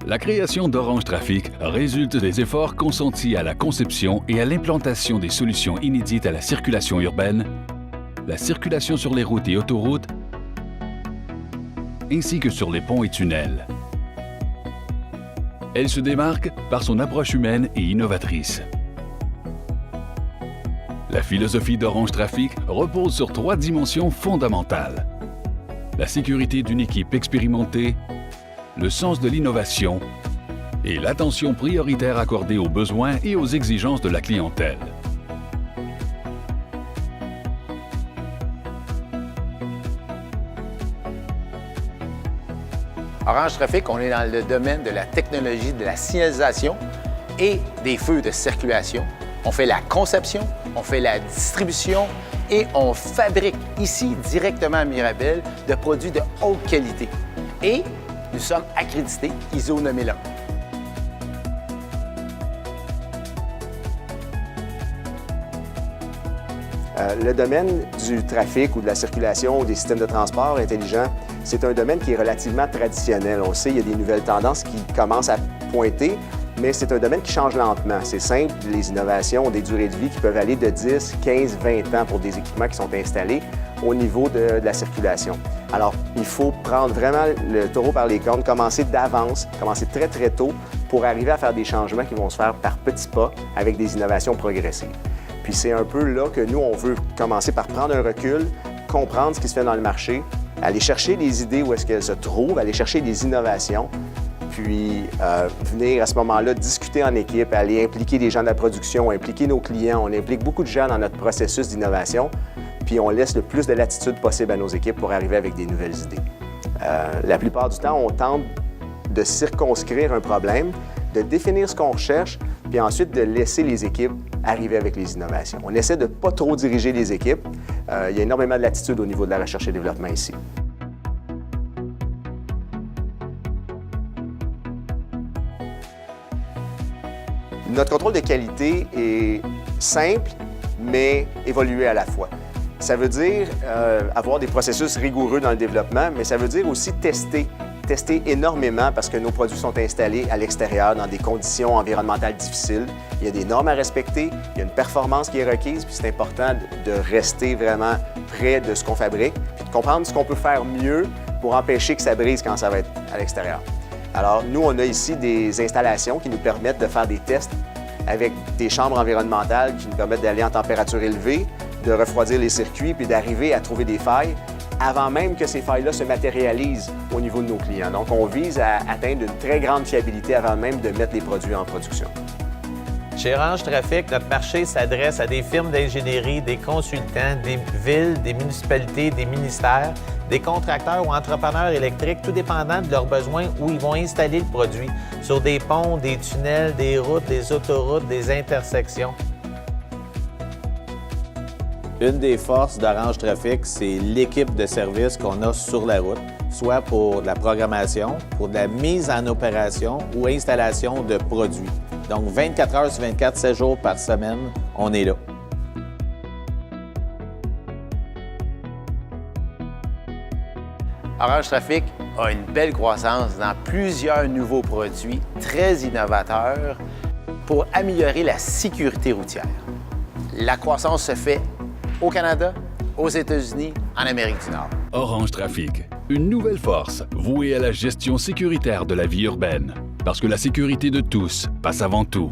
La création d'Orange Trafic résulte des efforts consentis à la conception et à l'implantation des solutions inédites à la circulation urbaine, la circulation sur les routes et autoroutes, ainsi que sur les ponts et tunnels. Elle se démarque par son approche humaine et innovatrice. La philosophie d'Orange Trafic repose sur 3 dimensions fondamentales. La sécurité d'une équipe expérimentée, le sens de l'innovation et l'attention prioritaire accordée aux besoins et aux exigences de la clientèle. Orange Trafic, on est dans le domaine de la technologie de la signalisation et des feux de circulation. On fait la conception, on fait la distribution et on fabrique ici, directement à Mirabel, de produits de haute qualité. Et nous sommes accrédités ISO 9001. Le domaine du trafic ou de la circulation ou des systèmes de transport intelligents, c'est un domaine qui est relativement traditionnel. On sait, il y a des nouvelles tendances qui commencent à pointer, mais c'est un domaine qui change lentement. C'est simple, les innovations ont des durées de vie qui peuvent aller de 10, 15, 20 ans pour des équipements qui sont installés au niveau de la circulation. Alors, il faut prendre vraiment le taureau par les cornes, commencer d'avance, commencer très, très tôt pour arriver à faire des changements qui vont se faire par petits pas avec des innovations progressives. Puis c'est un peu là que nous, on veut commencer par prendre un recul, comprendre ce qui se fait dans le marché, aller chercher les idées où est-ce qu'elles se trouvent, aller chercher des innovations, puis venir à ce moment-là discuter en équipe, aller impliquer les gens de la production, impliquer nos clients. On implique beaucoup de gens dans notre processus d'innovation, puis on laisse le plus de latitude possible à nos équipes pour arriver avec des nouvelles idées. La plupart du temps, on tente de circonscrire un problème, de définir ce qu'on recherche, puis ensuite de laisser les équipes arriver avec les innovations. On essaie de ne pas trop diriger les équipes. Il y a énormément de latitude au niveau de la recherche et développement ici. Notre contrôle de qualité est simple, mais évolué à la fois. Ça veut dire avoir des processus rigoureux dans le développement, mais ça veut dire aussi tester énormément parce que nos produits sont installés à l'extérieur dans des conditions environnementales difficiles. Il y a des normes à respecter, il y a une performance qui est requise, puis c'est important de rester vraiment près de ce qu'on fabrique, puis de comprendre ce qu'on peut faire mieux pour empêcher que ça brise quand ça va être à l'extérieur. Alors, nous, on a ici des installations qui nous permettent de faire des tests avec des chambres environnementales qui nous permettent d'aller en température élevée, de refroidir les circuits, puis d'arriver à trouver des failles avant même que ces failles-là se matérialisent au niveau de nos clients. Donc, on vise à atteindre une très grande fiabilité avant même de mettre les produits en production. Chez Orange Trafic, notre marché s'adresse à des firmes d'ingénierie, des consultants, des villes, des municipalités, des ministères, des contracteurs ou entrepreneurs électriques, tout dépendant de leurs besoins où ils vont installer le produit, sur des ponts, des tunnels, des routes, des autoroutes, des intersections. Une des forces d'Orange Trafic, c'est l'équipe de service qu'on a sur la route, soit pour la programmation, pour la mise en opération ou installation de produits. Donc, 24 heures sur 24, 7 jours par semaine, on est là. Orange Trafic a une belle croissance dans plusieurs nouveaux produits très innovateurs pour améliorer la sécurité routière. La croissance se fait au Canada, aux États-Unis, en Amérique du Nord. Orange Trafic, une nouvelle force vouée à la gestion sécuritaire de la vie urbaine. Parce que la sécurité de tous passe avant tout.